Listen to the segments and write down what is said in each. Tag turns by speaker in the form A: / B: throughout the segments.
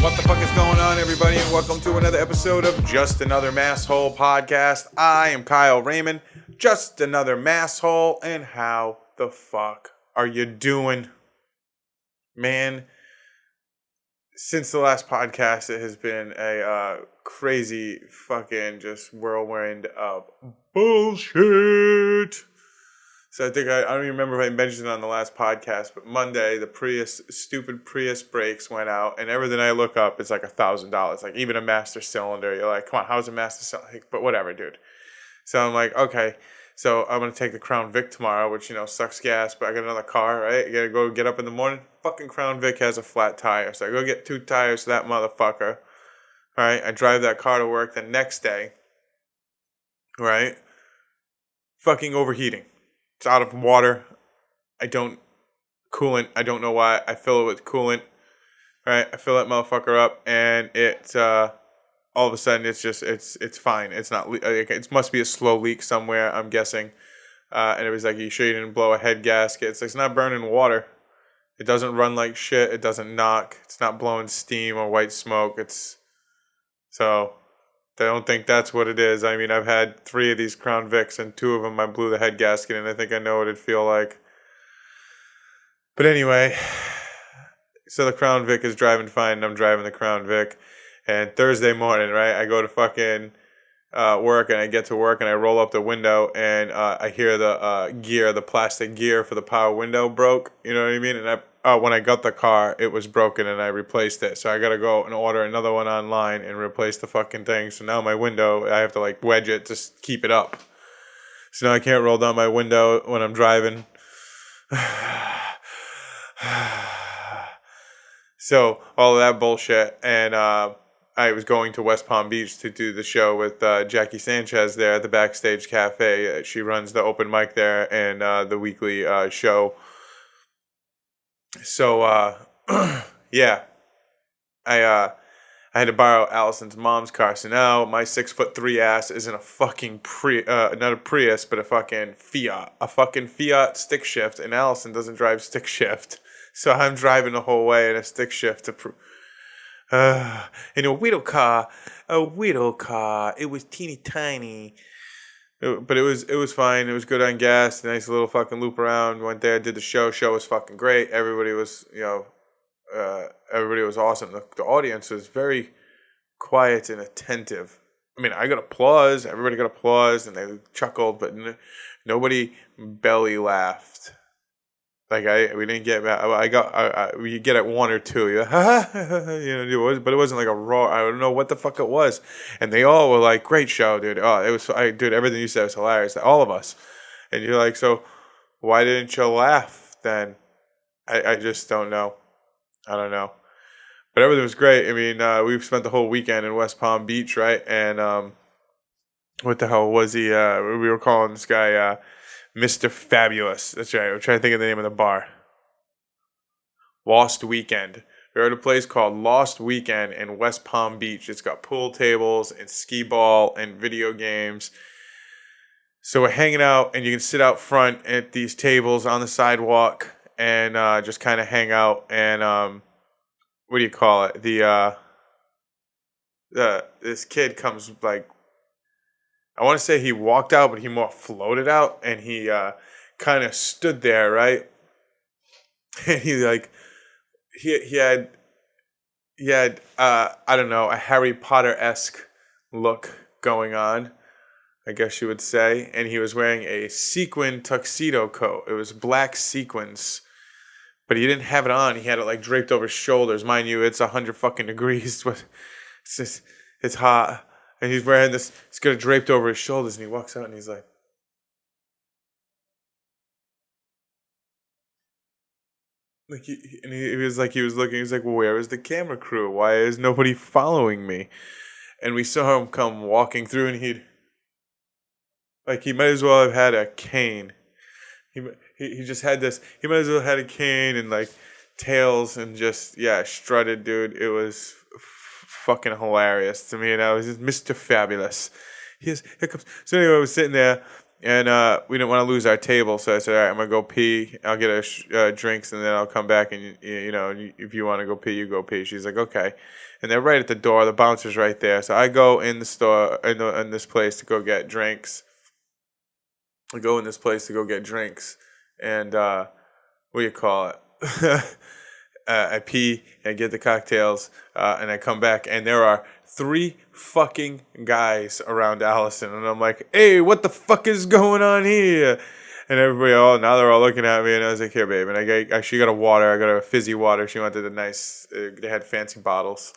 A: What the fuck is going on, everybody, and welcome to another episode of Just Another Masshole Podcast. I am Kyle Raymond, just another masshole, and how the fuck are you doing? Man, since the last podcast, it has been a crazy fucking just whirlwind of bullshit. So I think I don't even remember if I mentioned it on the last podcast, but Monday the stupid Prius brakes went out, and everything I look up is like $1,000. Like even a master cylinder, you're like, come on, how's a master cylinder? But whatever, dude. So I'm like, okay, so I'm gonna take the Crown Vic tomorrow, which sucks gas, but I got another car, right? You gotta go get up in the morning. Fucking Crown Vic has a flat tire, so I go get 2 tires for that motherfucker. All right, I drive that car to work the next day. Right, fucking overheating. It's out of water. Coolant. I don't know why. I fill it with coolant. Right. I fill that motherfucker up, and it's all of a sudden it's fine. It's not. It must be a slow leak somewhere, I'm guessing. And it was like, you sure you didn't blow a head gasket? It's not burning water. It doesn't run like shit. It doesn't knock. It's not blowing steam or white smoke. So. I don't think that's what it is. I mean, I've had 3 of these Crown Vics, and 2 of them I blew the head gasket, and I think I know what it'd feel like. But anyway, so the Crown Vic is driving fine, and I'm driving the Crown Vic. And Thursday morning, right, I go to fucking work, and I get to work, and I roll up the window, and I hear the plastic gear for the power window broke. You know what I mean? And when I got the car, it was broken, and I replaced it. So I got to go and order another one online and replace the fucking thing. So now my window, I have to wedge it to keep it up. So now I can't roll down my window when I'm driving. So all of that bullshit. And I was going to West Palm Beach to do the show with Jackie Sanchez there at the Backstage Cafe. She runs the open mic there and the weekly show. So, yeah, I had to borrow Allison's mom's car. So now my 6'3" ass is in a fucking not a Prius, but a fucking Fiat stick shift. And Allison doesn't drive stick shift. So I'm driving the whole way in a stick shift in a widow car. It was teeny tiny. But it was fine. It was good on gas. Nice little fucking loop around. Went there, did the show. Show was fucking great. Everybody was, everybody was awesome. The audience was very quiet and attentive. I mean, I got applause. Everybody got applause, and they chuckled, but nobody belly laughed. We didn't get. We get at 1 or 2. But it wasn't like a raw. I don't know what the fuck it was, and they all were like, "Great show, dude." Oh, it was. Dude, everything you said was hilarious. All of us, and you're like, so why didn't you laugh then? I just don't know. I don't know, but everything was great. I mean, we spent the whole weekend in West Palm Beach, right? And what the hell was he? We were calling this guy. Mr. Fabulous. That's right. I'm trying to think of the name of the bar. Lost Weekend. We're at a place called Lost Weekend in West Palm Beach. It's got pool tables and skee ball and video games. So we're hanging out, and you can sit out front at these tables on the sidewalk and just kind of hang out. And what do you call it? This kid comes I want to say he walked out, but he more floated out, and he kind of stood there, right? And he had I don't know, a Harry Potter-esque look going on, I guess you would say, and he was wearing a sequin tuxedo coat. It was black sequins, but he didn't have it on. He had it draped over his shoulders. Mind you, it's 100 fucking degrees. It's hot. And he's wearing this, it's got it draped over his shoulders, and he walks out and he's like, he was looking, he's like, well, where is the camera crew? Why is nobody following me? And we saw him come walking through, and he might as well have had a cane. He just had this, he might as well have had a cane and tails and just, strutted, dude. It was fucking hilarious to me, and I was just Mr. Fabulous. Here comes. So anyway, I was sitting there, And we didn't want to lose our table, so I said, all right, I'm going to go pee. I'll get her drinks, and then I'll come back, and, if you want to go pee, you go pee. She's like, okay. And they're right at the door. The bouncer's right there. So I go in the store, in this place to go get drinks. And what do you call it? I pee, and I get the cocktails, and I come back, and there are 3 fucking guys around Allison, and I'm like, hey, what the fuck is going on here? And everybody, now they're all looking at me, and I was like, here, babe, and she got a water, I got her a fizzy water, she wanted a nice, they had fancy bottles,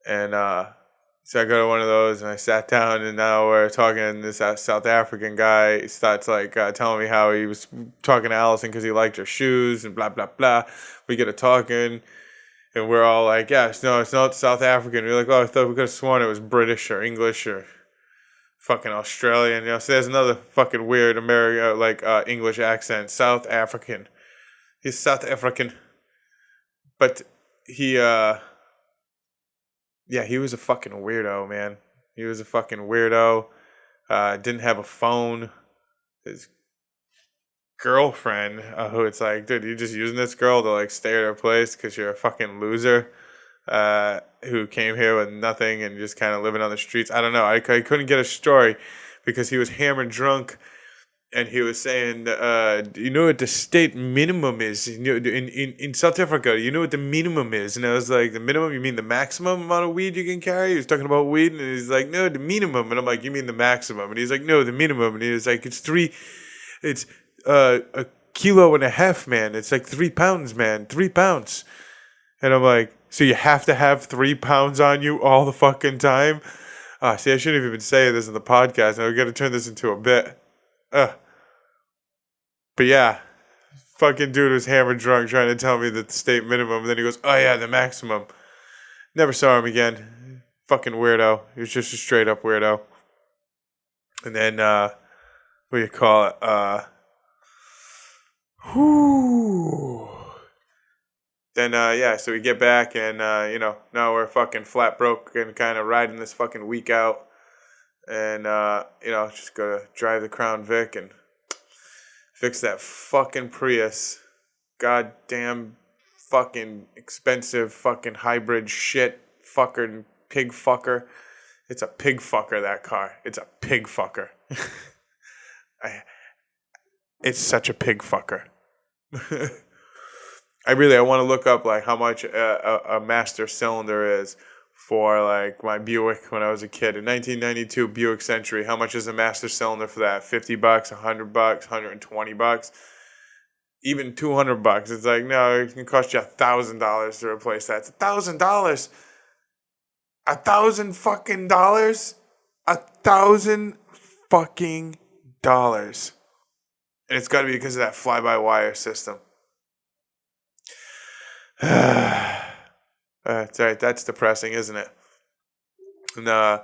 A: and so I go to one of those, and I sat down, and now we're talking, and this South African guy starts, telling me how he was talking to Allison because he liked her shoes, and blah, blah, blah. We get to talking, and we're all like, yeah, no, it's not South African. We're like, oh, I thought we could have sworn it was British or English or fucking Australian. So there's another fucking weird English accent. South African. He's South African. But he was a fucking weirdo, man. He was a fucking weirdo. Didn't have a phone. His girlfriend, who it's like, dude, you're just using this girl to stay at her place because you're a fucking loser, who came here with nothing and just kind of living on the streets. I don't know. I couldn't get a story because he was hammered drunk. And he was saying, you know what the state minimum is in South Africa? You know what the minimum is? And I was like, the minimum? You mean the maximum amount of weed you can carry? He was talking about weed, and he's like, no, the minimum. And I'm like, you mean the maximum? And he's like, no, the minimum. And he was like, it's a kilo and a half, man. It's like 3 pounds, man. 3 pounds. And I'm like, so you have to have 3 pounds on you all the fucking time? See, I shouldn't have even say this in the podcast. Now we got to turn this into a bit. But yeah, fucking dude was hammered drunk trying to tell me the state minimum. And then he goes, oh yeah, the maximum. Never saw him again. Fucking weirdo. He was just a straight up weirdo. And then, what do you call it? Then, so we get back and, now we're fucking flat broke and kind of riding this fucking week out. And, just gotta drive the Crown Vic and fix that fucking Prius. Goddamn fucking expensive fucking hybrid shit fucking pig fucker. It's a pig fucker, that car. It's a pig fucker. It's such a pig fucker. I want to look up how much a master cylinder is for my Buick when I was a kid. In 1992 Buick Century, how much is a master cylinder for that? $50, $100, $120, even $200. It's like, no, it can cost you $1,000 to replace that. It's $1,000. $1,000 fucking dollars. $1,000 fucking dollars. And it's got to be because of that fly-by-wire system. That's right. That's depressing, isn't it? And I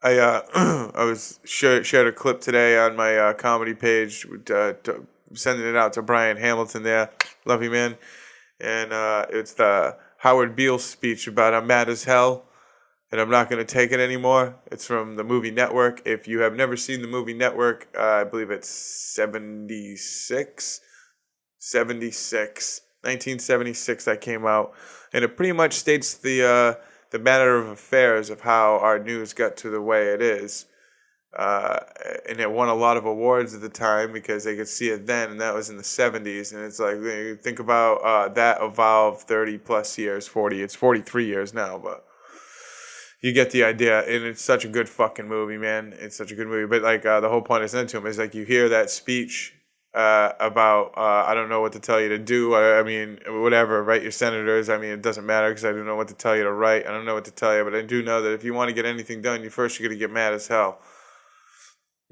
A: was shared a clip today on my comedy page, sending it out to Brian Hamilton. There, love you, man. And it's the Howard Beale speech about I'm mad as hell, and I'm not going to take it anymore. It's from the movie Network. If you have never seen the movie Network, I believe it's 1976 that came out, and it pretty much states the matter of affairs of how our news got to the way it is. And it won a lot of awards at the time because they could see it then, and that was in the 70s. And it's like, you think about that evolved 30 plus years, 40. It's 43 years now, but you get the idea. And it's such a good fucking movie, man. It's such a good movie. But the whole point I sent to him is you hear that speech about I don't know what to tell you to do. I mean, whatever, write your senators. I mean, it doesn't matter because I don't know what to tell you to write. I don't know what to tell you, but I do know that if you want to get anything done, you got to get mad as hell.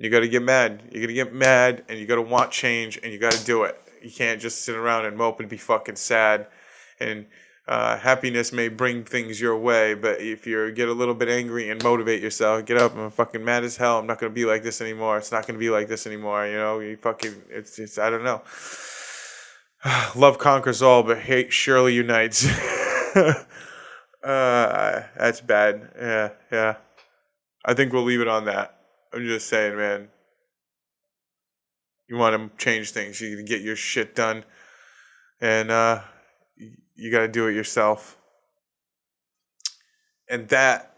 A: You got to get mad. You got to get mad, and you got to want change, and you got to do it. You can't just sit around and mope and be fucking sad. And happiness may bring things your way, but if you get a little bit angry and motivate yourself, get up. I'm fucking mad as hell. I'm not going to be like this anymore. It's not going to be like this anymore. You fucking, it's I don't know. Love conquers all, but hate surely unites. That's bad. Yeah. I think we'll leave it on that. I'm just saying, man. You want to change things. You get your shit done. And you got to do it yourself. And that,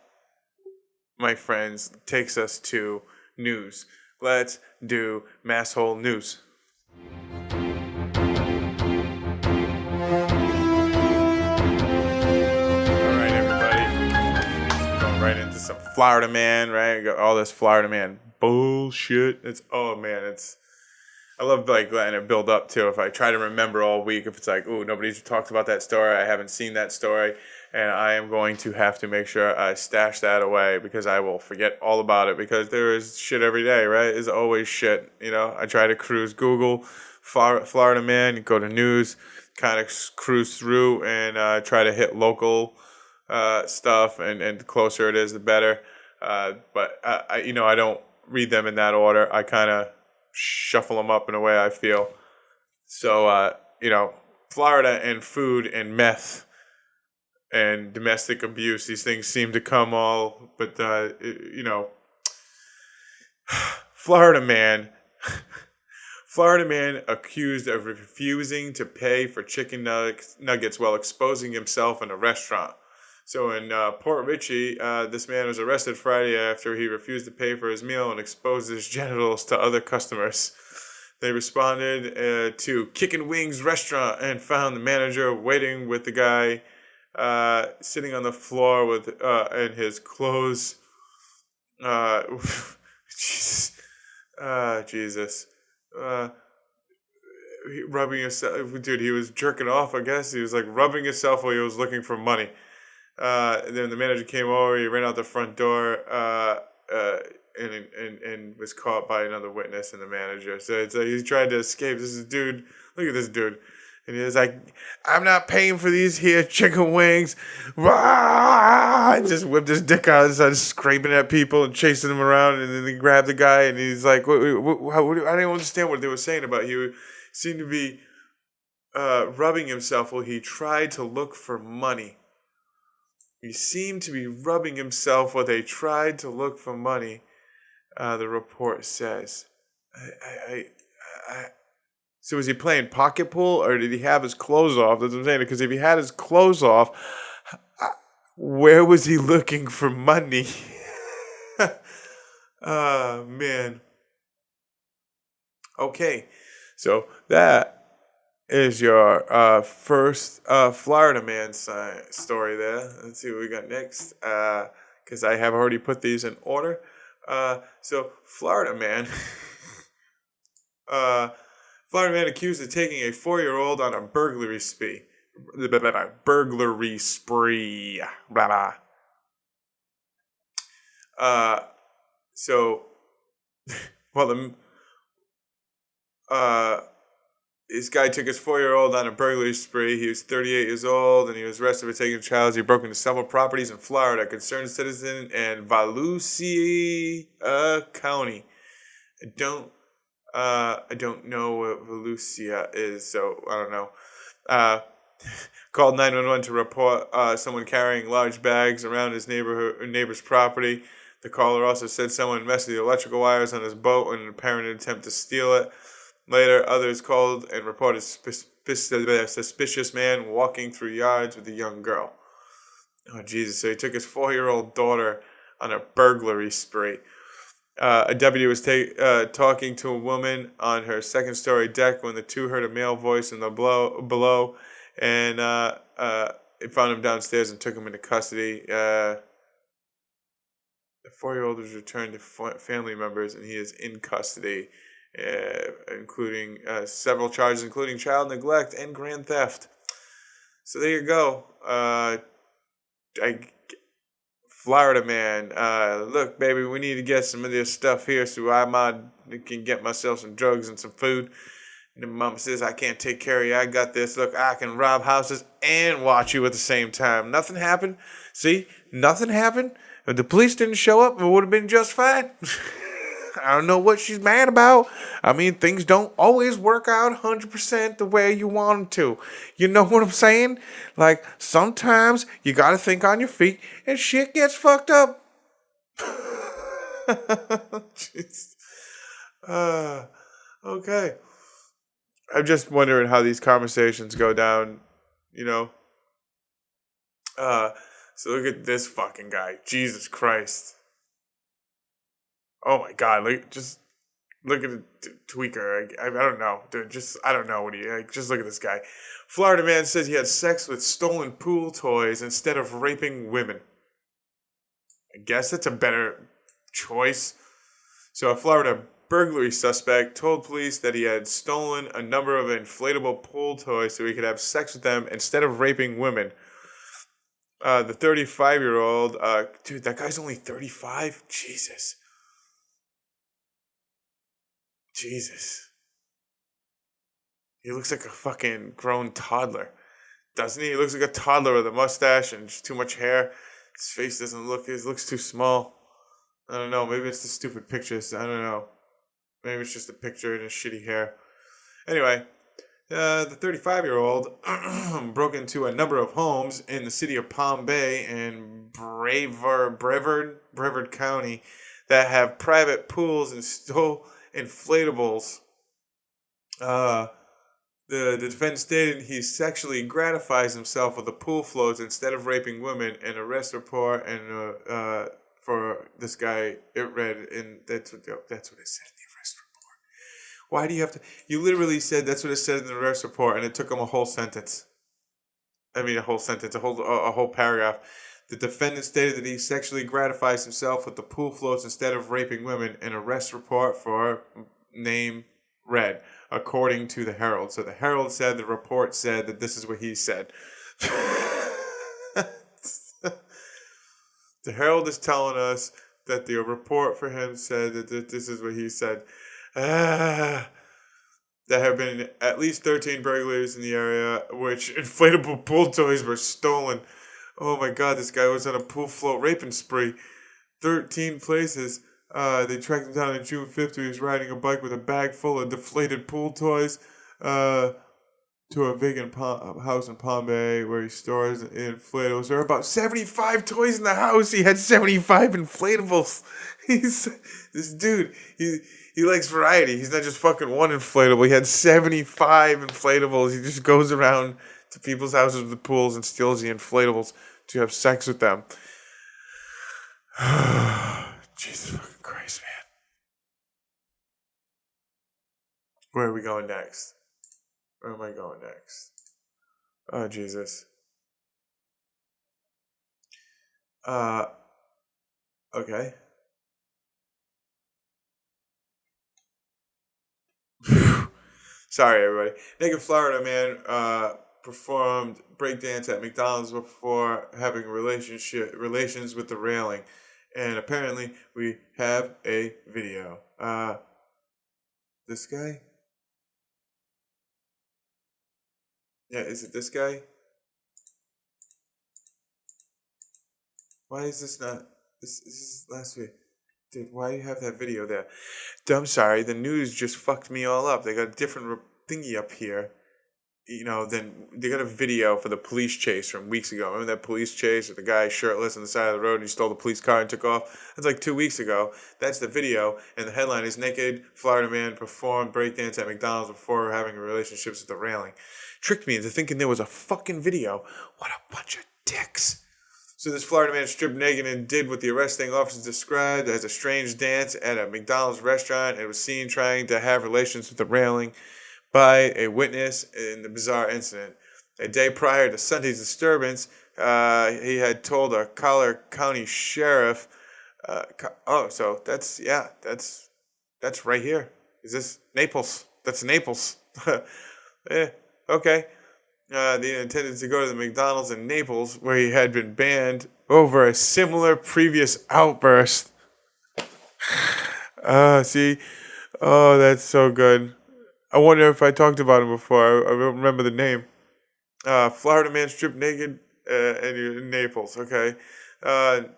A: my friends, takes us to news. Let's do Masshole news. Right into some Florida man, right? Got all this Florida man bullshit. I love like letting it build up too. If I try to remember all week, if it's like, ooh, nobody's talked about that story, I haven't seen that story, and I am going to have to make sure I stash that away because I will forget all about it because there is shit every day, right? There's always shit, I try to cruise Google, Florida man, go to news, kind of cruise through and try to hit local stuff, and the closer it is, the better. But I don't read them in that order. I kind of shuffle them up in a way I feel. So, Florida and food and meth and domestic abuse, these things seem to come all, but, Florida man accused of refusing to pay for chicken nuggets while exposing himself in a restaurant. So in Port Richey, this man was arrested Friday after he refused to pay for his meal and exposed his genitals to other customers. They responded to Kickin' Wings restaurant and found the manager waiting with the guy sitting on the floor with in his clothes. Jesus. Rubbing himself. Dude, he was jerking off, I guess. He was like rubbing himself while he was looking for money. Then the manager came over. He ran out the front door and was caught by another witness and the manager. So it's like he tried to escape. This is dude. Look at this dude. And he was like, "I'm not paying for these here chicken wings." Rah! Just whipped his dick out and started scraping at people and chasing them around. And then he grabbed the guy and he's like, I didn't understand what they were saying about. He seemed to be rubbing himself while he tried to look for money. He seemed to be rubbing himself while they tried to look for money, the report says. So was he playing pocket pool or did he have his clothes off? That's what I'm saying. Because if he had his clothes off, where was he looking for money? Oh, man. Okay, so that is your first Florida man story there. Let's see what we got next, because I have already put these in order. So Florida man, accused of taking a 4-year-old on a burglary spree. So, well, this guy took his 4-year-old on a burglary spree. He was 38 years old, and he was arrested for taking a child as he broke into several properties in Florida. Concerned citizen in Volusia County. I don't know what Volusia is, so I don't know. Called 911 to report someone carrying large bags around his neighbor's property. The caller also said someone messed with the electrical wires on his boat in an apparent attempt to steal it. Later, others called and reported a suspicious man walking through yards with a young girl. Oh, Jesus. So he took his 4-year-old daughter on a burglary spree. A deputy was talking to a woman on her second-story deck when the two heard a male voice in the below, and they found him downstairs and took him into custody. The 4-year-old was returned to family members, and he is in custody. Including several charges, including child neglect and grand theft. So there you go. Florida man, look, baby, we need to get some of this stuff here so I can get myself some drugs and some food. And the mama says, I can't take care of you. I got this. Look, I can rob houses and watch you at the same time. Nothing happened. See, nothing happened. If the police didn't show up, it would have been just fine. I don't know what she's mad about. I mean, things don't always work out 100% the way you want them to. You know what I'm saying? Like, sometimes you got to think on your feet and shit gets fucked up. Jeez. Okay. I'm just wondering how these conversations go down, you know? So look at this fucking guy. Jesus Christ. Oh my God. Look at the tweaker. I don't know. Dude, I don't know just look at this guy. Florida man says he had sex with stolen pool toys instead of raping women. I guess that's a better choice. So a Florida burglary suspect told police that he had stolen a number of inflatable pool toys so he could have sex with them instead of raping women. The 35-year-old, dude, that guy's only 35? Jesus. He looks like a fucking grown toddler. Doesn't he? He looks like a toddler with a mustache and just too much hair. His face it looks too small. I don't know. Maybe it's the stupid pictures. I don't know. Maybe it's just a picture and his shitty hair. Anyway, the 35-year-old broke into a number of homes in the city of Palm Bay and Brevard County that have private pools and stole inflatables. The defense stated he sexually gratifies himself with the pool floats instead of raping women. An arrest report and for this guy, it read, and that's what it said in the arrest report. Why do you have to? You literally said that's what it said in the arrest report, and it took him a whole sentence. I mean, a whole paragraph. The defendant stated that he sexually gratifies himself with the pool floats instead of raping women. An arrest report for name read, according to the Herald. So the Herald said, the report said that this is what he said. The Herald is telling us that the report for him said that this is what he said. There have been at least 13 burglaries in the area, which inflatable pool toys were stolen. Oh my God, this guy was on a pool float raping spree. 13 places. They tracked him down on June 5th. He was riding a bike with a bag full of deflated pool toys to a vacant house in Palm Bay where he stores inflatables. There are about 75 toys in the house. He had 75 inflatables. This dude. He likes variety. He's not just fucking one inflatable. He had 75 inflatables. He just goes around to people's houses with the pools and steals the inflatables to have sex with them. Jesus fucking Christ, man. Where are we going next? Where am I going next? Oh, Jesus. Okay. Sorry, everybody. Naked Florida man performed breakdance at McDonald's before having relations with the railing. And apparently we have a video. This guy? Yeah, is it this guy? Why is this not... This is last week. Dude, why do you have that video there? I'm sorry, the news just fucked me all up. They got a different thingy up here. You know, then they got a video for the police chase from weeks ago. Remember that police chase with the guy shirtless on the side of the road and he stole the police car and took off? That's like 2 weeks ago. That's the video, and the headline is Naked Florida Man Performed Breakdance at McDonald's Before Having Relationships with the Railing. Tricked me into thinking there was a fucking video. What a bunch of dicks. So this Florida man stripped naked and did what the arresting officers described as a strange dance at a McDonald's restaurant and was seen trying to have relations with the railing by a witness in the bizarre incident. A day prior to Sunday's disturbance, he had told a Collier County sheriff, so that's right here. Is this Naples? That's Naples. Okay. They intended to go to the McDonald's in Naples, where he had been banned over a similar previous outburst. See? Oh, that's so good. I wonder if I talked about him before. I don't remember the name. Florida man stripped naked in Naples, okay? And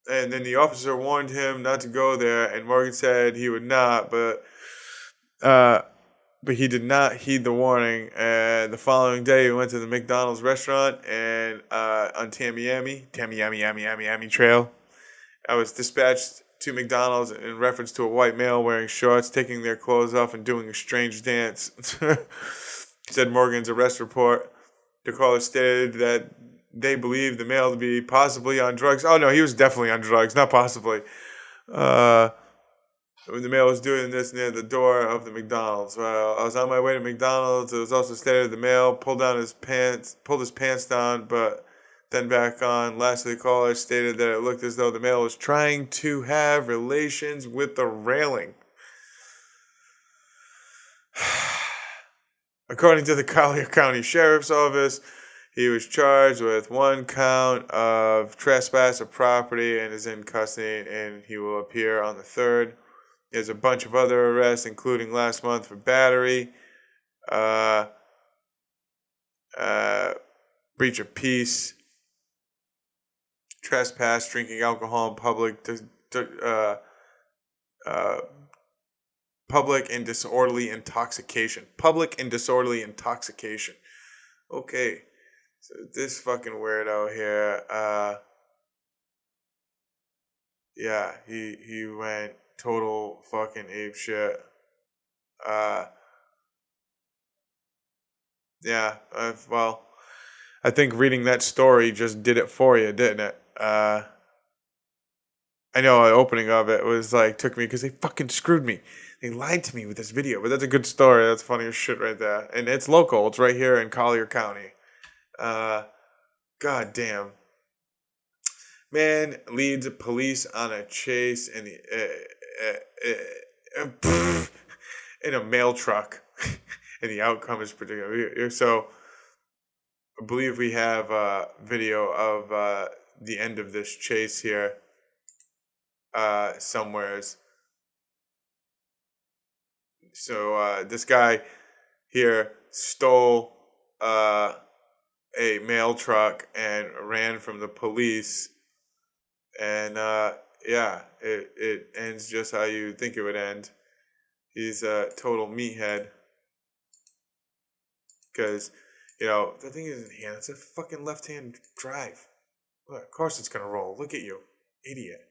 A: then the officer warned him not to go there, and Morgan said he would not, but he did not heed the warning. And the following day, he went to the McDonald's restaurant and on Tamiami Trail. I was dispatched to McDonald's in reference to a white male wearing shorts, taking their clothes off and doing a strange dance. Said Morgan's arrest report. The caller stated that they believe the male to be possibly on drugs. Oh no, he was definitely on drugs, not possibly. When the male was doing this near the door of the McDonald's. Well, I was on my way to McDonald's. It was also stated the male pulled his pants down, but then back on. Lastly, the caller stated that it looked as though the male was trying to have relations with the railing. According to the Collier County Sheriff's Office, he was charged with 1 count of trespass of property and is in custody, and he will appear on the 3rd. There's a bunch of other arrests, including last month for battery, breach of peace, trespass, drinking alcohol in public, public and disorderly intoxication. Public and disorderly intoxication. Okay, so this fucking weirdo here, yeah, he went total fucking ape shit. Well, I think reading that story just did it for you, didn't it? I know the opening of it was like, took me, because they fucking screwed me. They lied to me with this video, but that's a good story. That's funny as shit right there. And it's local. It's right here in Collier County. God damn. Man leads police on a chase in a mail truck. And the outcome is particular. So, I believe we have a video of the end of this chase here somewheres. So this guy here stole a mail truck and ran from the police, and it ends just how you think it would end. He's a total meathead because the thing is in hand. It's a fucking left-hand drive. Well, of course it's gonna roll. Look at you, idiot.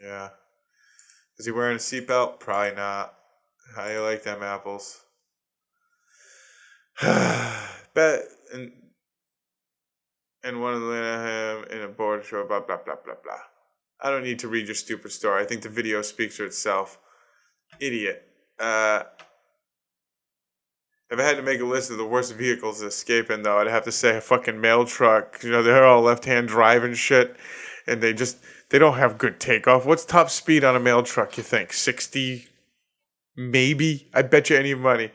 A: Yeah. Is he wearing a seatbelt? Probably not. How you like them apples? Bet and one of them him in a board show. Blah blah blah blah blah. I don't need to read your stupid story. I think the video speaks for itself. Idiot. If I had to make a list of the worst vehicles to escape in, though, I'd have to say a fucking mail truck. They're all left-hand drive and shit, and they don't have good takeoff. What's top speed on a mail truck, you think? 60? Maybe? I bet you any money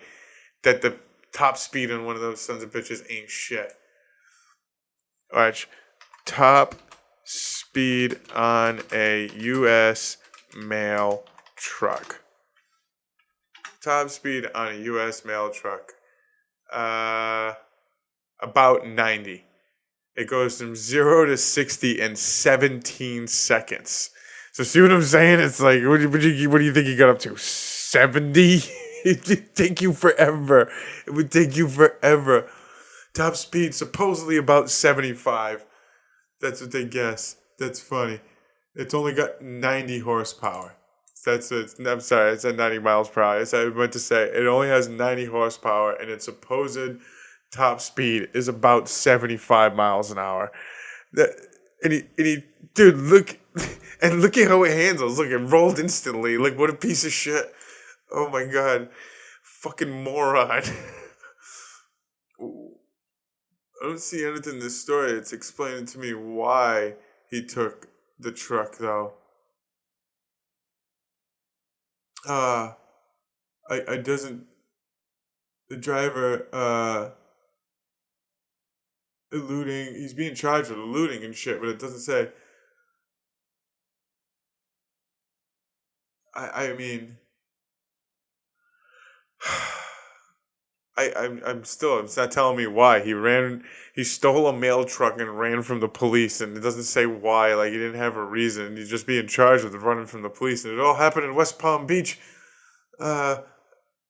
A: that the top speed on one of those sons of bitches ain't shit. Watch. Top speed on a U.S. mail truck. Top speed on a U.S. mail truck. About 90. It goes from 0 to 60 in 17 seconds. So see what I'm saying? It's like, what do you think you got up to? 70? It would take you forever. Top speed, supposedly about 75. That's what they guess. That's funny. It's only got 90 horsepower. I'm sorry, it said 90 miles per hour. I meant to say it only has 90 horsepower, and its supposed top speed is about 75 miles an hour. Dude, look at how it handles. Look, it rolled instantly. Like, what a piece of shit. Oh my god. Fucking moron. I don't see anything in this story. It's explaining to me why he took the truck, though. The driver, eluding, he's being charged with eluding and shit, but it doesn't say. It's not telling me why. He stole a mail truck and ran from the police, and it doesn't say why, like he didn't have a reason. He's just being charged with running from the police, and it all happened in West Palm Beach. Damn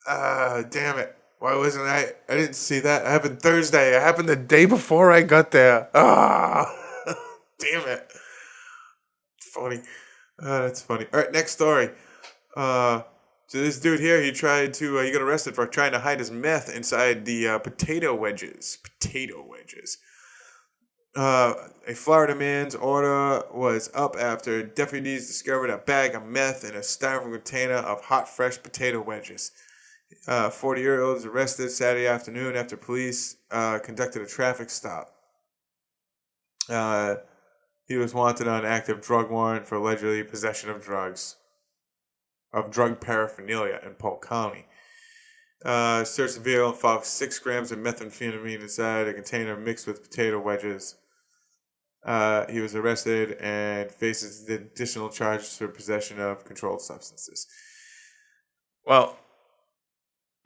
A: it. Why wasn't I didn't see that. It happened Thursday. It happened the day before I got there. damn it. Funny. That's funny. All right, next story. So this dude here, he got arrested for trying to hide his meth inside the potato wedges. A Florida man's order was up after deputies discovered a bag of meth in a styrofoam container of hot, fresh potato wedges. 40-year-old was arrested Saturday afternoon after police conducted a traffic stop. He was wanted on an active drug warrant for allegedly possession of drug paraphernalia in Polk County. Searched the vehicle and found 6 grams of methamphetamine inside a container mixed with potato wedges. He was arrested and faces additional charges for possession of controlled substances. Well,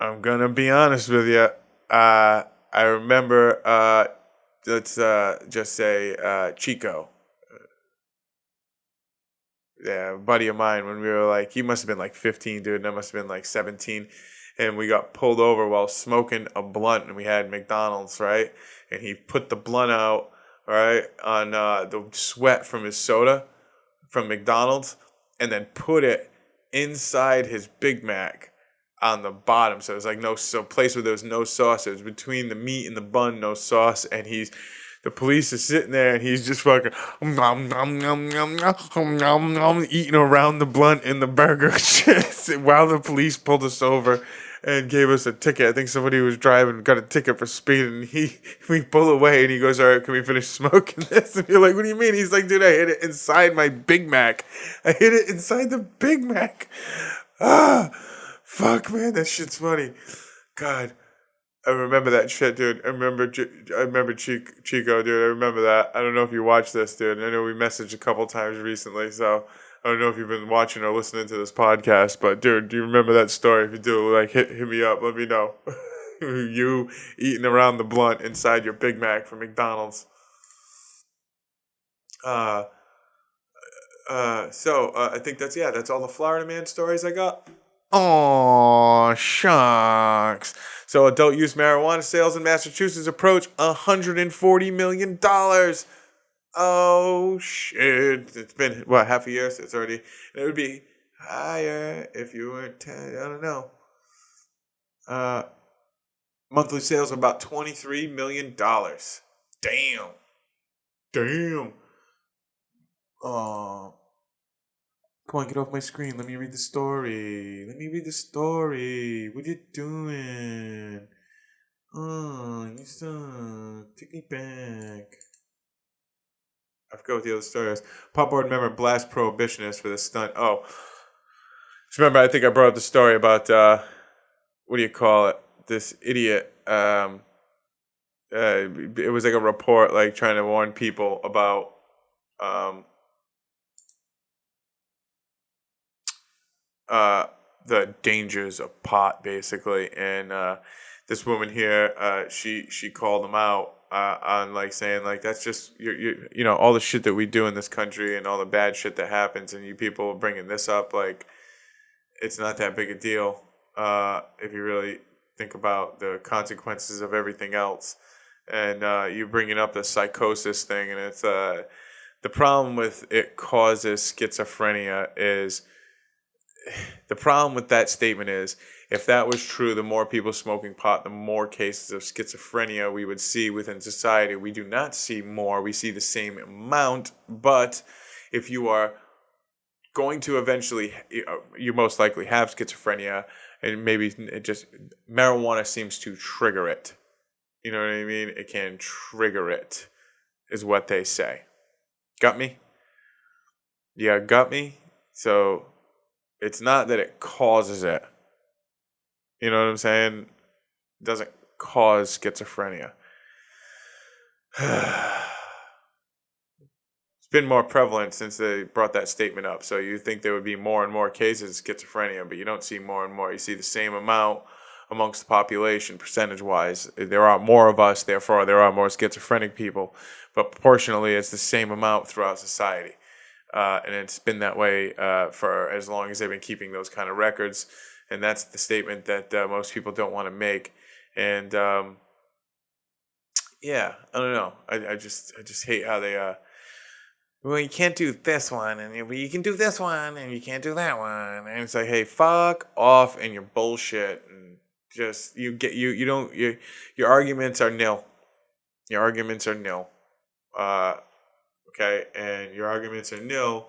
A: I'm going to be honest with you. I remember, let's just say Chico. Yeah, a buddy of mine, when we were like, he must have been like 15, dude, and I must have been like 17. And we got pulled over while smoking a blunt, and we had McDonald's, right? And he put the blunt out, right, on the sweat from his soda from McDonald's, and then put it inside his Big Mac on the bottom. So it was like place where there was no sauce. It was between the meat and the bun, no sauce. And the police is sitting there, and he's just fucking eating around the blunt in the burger while the police pulled us over and gave us a ticket. I think somebody was driving, got a ticket for speed, and we pull away, and he goes, "All right, can we finish smoking this?" And you're like, "What do you mean?" He's like, "Dude, I hit it inside my Big Mac. I hit it inside the Big Mac." Fuck, man, that shit's funny. God, I remember that shit, dude. I remember Chico, dude. I remember that. I don't know if you watched this, dude. I know we messaged a couple times recently, so I don't know if you've been watching or listening to this podcast, but dude, do you remember that story? If you do, like, hit me up. Let me know. You eating around the blunt inside your Big Mac from McDonald's. So I think that's all the Florida man stories I got. Oh, shucks. So adult use marijuana sales in Massachusetts approach $140 million. Oh, shit. It's been, half a year? So it's already, it would be higher if you weren't, I don't know. Monthly sales of about $23 million. Damn. Come on, get off my screen. Let me read the story. What are you doing? Oh, you stop. Take me back. I forgot what the other story is. Pop board member blasts prohibitionist for the stunt. Oh. Just remember, I think I brought up the story about, what do you call it? This idiot. It was like a report, like trying to warn people about, the dangers of pot, basically. And this woman here, she called them out on, like, saying, like, that's just you know, all the shit that we do in this country and all the bad shit that happens, and you people bringing this up, like, it's not that big a deal if you really think about the consequences of everything else. And you bringing up the psychosis thing, and it's the problem with it causes schizophrenia is. The problem with that statement is, if that was true, the more people smoking pot, the more cases of schizophrenia we would see within society. We do not see more. We see the same amount. But if you are going to eventually, you most likely have schizophrenia, and maybe it just, marijuana seems to trigger it. You know what I mean? It can trigger it, is what they say. Got me? Yeah, got me? So it's not that it causes it. You know what I'm saying? It doesn't cause schizophrenia. It's been more prevalent since they brought that statement up. So you think there would be more and more cases of schizophrenia, but you don't see more and more. You see the same amount amongst the population, percentage-wise. There are more of us, therefore there are more schizophrenic people. But proportionally, it's the same amount throughout society. And it's been that way for as long as they've been keeping those kind of records. And that's the statement that most people don't want to make. And yeah, I don't know. I just hate how they well, you can't do this one, and you can do this one, and you can't do that one. And it's like, hey, fuck off and your bullshit. And just, your arguments are nil. Your arguments are nil. Okay, and your arguments are nil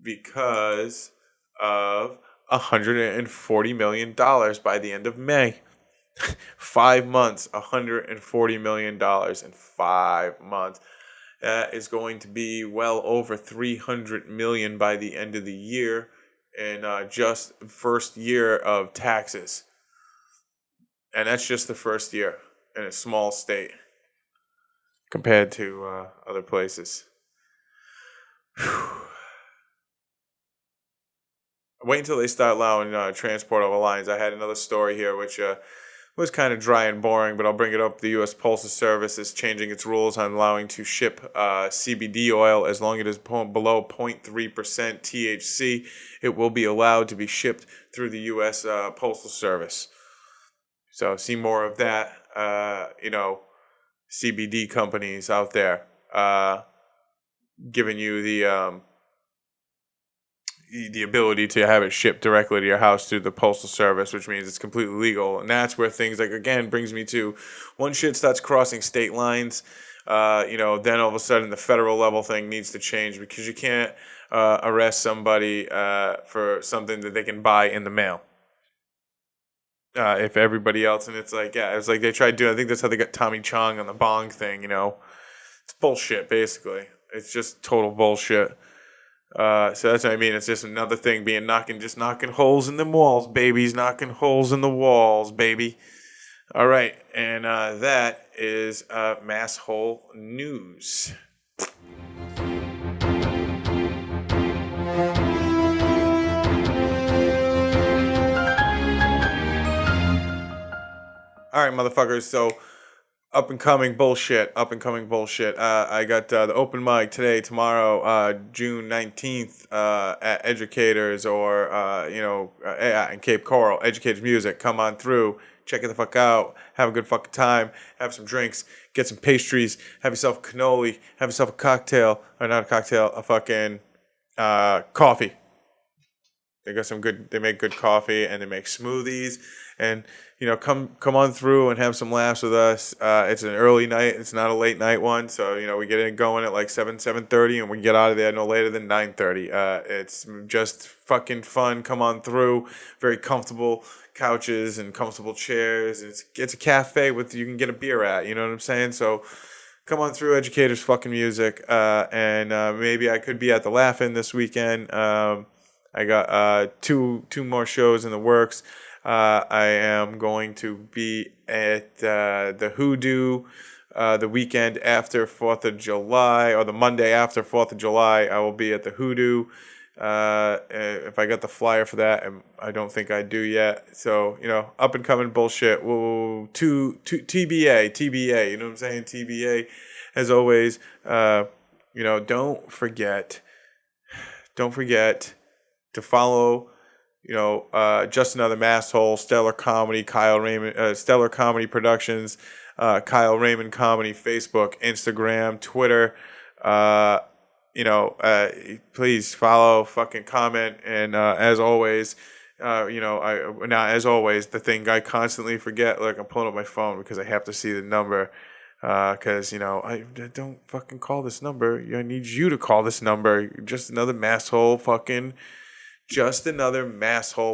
A: because of $140 million by the end of May. 5 months, $140 million in 5 months. That is going to be well over $300 million by the end of the year in just first year of taxes. And that's just the first year in a small state compared to other places. Wait until they start allowing transport over lines. I had another story here which was kind of dry and boring, but I'll bring it up. The U.S. Postal Service is changing its rules on allowing to ship CBD oil as long as it is below 0.3% THC. It will be allowed to be shipped through the U.S. Postal Service. So see more of that, CBD companies out there giving you the ability to have it shipped directly to your house through the Postal Service, which means it's completely legal. And that's where things like, again, brings me to once shit starts crossing state lines, then all of a sudden the federal level thing needs to change because you can't arrest somebody for something that they can buy in the mail. If everybody else, and it's like, yeah, it's like they tried doing, I think that's how they got Tommy Chong on the bong thing, It's bullshit, basically. It's just total bullshit. So that's what I mean. It's just another thing being knocking holes in the walls, babies. Knocking holes in the walls, baby. All right. And that is Masshole News. All right, motherfuckers. So up and coming bullshit. I got the open mic today, tomorrow, June 19th, at Educators or, in Cape Coral, Educators Music. Come on through. Check it the fuck out. Have a good fucking time. Have some drinks. Get some pastries. Have yourself a cannoli. Have yourself a cocktail. Or not a cocktail, a fucking coffee. They make good coffee and they make smoothies. And, come on through and have some laughs with us. It's an early night. It's not a late night one. So, we get it going at like 7:30 and we get out of there no later than 9:30. It's just fucking fun. Come on through. Very comfortable couches and comfortable chairs. It's a cafe you can get a beer at. You know what I'm saying? So come on through Educators fucking Music. And maybe I could be at the Laugh-In this weekend. I got two more shows in the works. I am going to be at the Hoodoo the weekend after 4th of July, or the Monday after 4th of July. I will be at the Hoodoo. If I got the flyer for that, I don't think I do yet. So, up and coming bullshit. Whoa, TBA, you know what I'm saying? TBA, as always. Don't forget to follow, Just Another Masshole, Stellar Comedy, Kyle Raymond, Stellar Comedy Productions, Kyle Raymond Comedy, Facebook, Instagram, Twitter. Please follow, fucking comment, and as always, the thing I constantly forget, like I'm pulling up my phone because I have to see the number. Because, I don't fucking call this number. I need you to call this number. Just another Masshole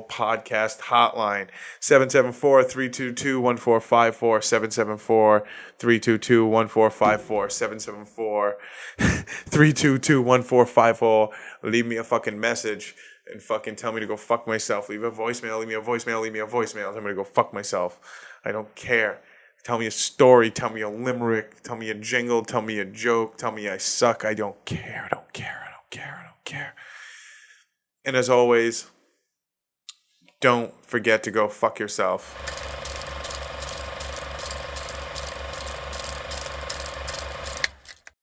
A: podcast hotline. 774-322-1454. 774-322-1454. 774-322-1454. Leave me a fucking message and fucking tell me to go fuck myself. Leave me a voicemail. Tell me to go fuck myself. I don't care. Tell me a story. Tell me a limerick. Tell me a jingle. Tell me a joke. Tell me I suck. I don't care. I don't care. And as always, don't forget to go fuck yourself.